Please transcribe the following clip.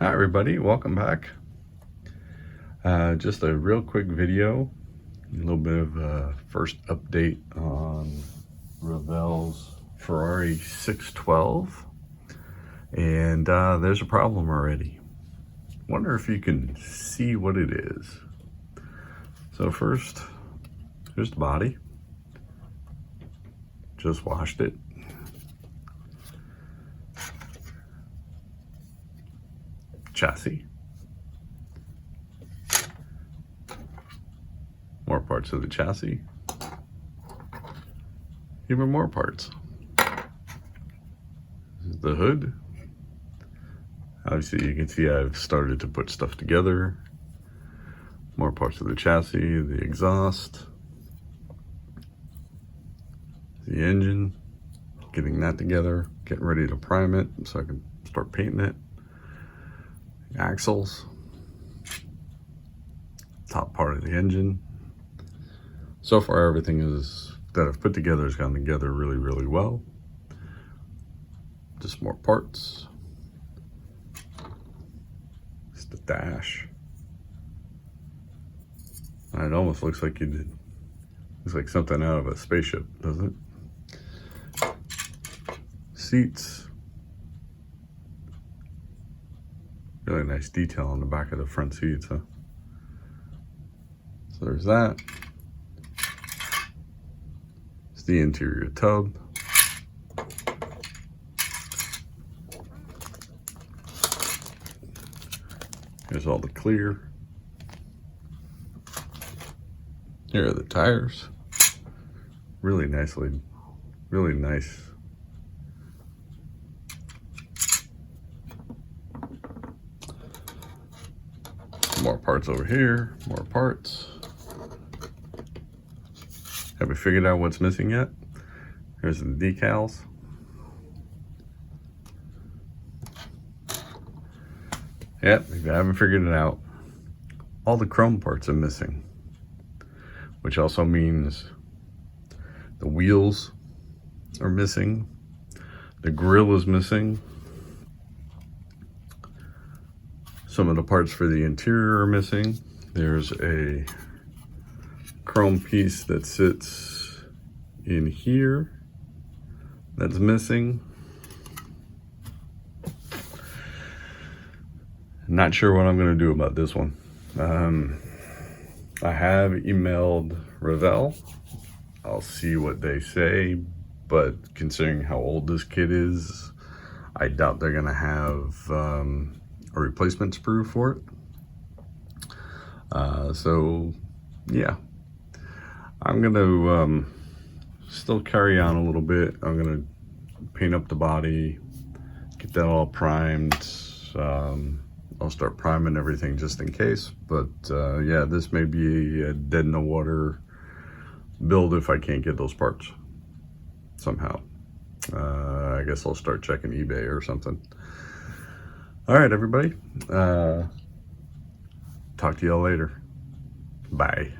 Hi everybody, welcome back. Just a real quick video, a little bit of a first update on Revell's Ferrari 612, and there's a problem already. Wonder if you can see what it is. So first, here's the body. Just washed it. Chassis. More parts of the chassis. Even more parts. This is the hood. Obviously you can see I've started to put stuff together. More parts of the chassis, the exhaust, the engine, getting that together, getting ready to prime it so I can start painting it. Axles, top part of the engine. So far everything that I've put together has gone together really well. Just more parts. It's the dash. And it almost looks like looks like something out of a spaceship, doesn't it? Seats. Really nice detail on the back of the front seats, huh? So there's that. It's the interior tub. Here's all the clear. Here are the tires. Really nice. More parts over here, more parts. Have we figured out what's missing yet? Here's the decals. Yep, if you haven't figured it out, all the chrome parts are missing, which also means the wheels are missing, the grille is missing, some of the parts for the interior are missing. There's a chrome piece that sits in here that's missing. Not sure what I'm going to do about this one. I have emailed Revell. I'll see what they say, but considering how old this kit is, I doubt they're going to have a replacement sprue for it. So yeah, I'm gonna still carry on a little bit. I'm gonna paint up the body, get that all primed. I'll start priming everything just in case, but yeah, this may be a dead in the water build if I can't get those parts somehow. I guess I'll start checking eBay or something. All right, everybody. Talk to y'all later. Bye.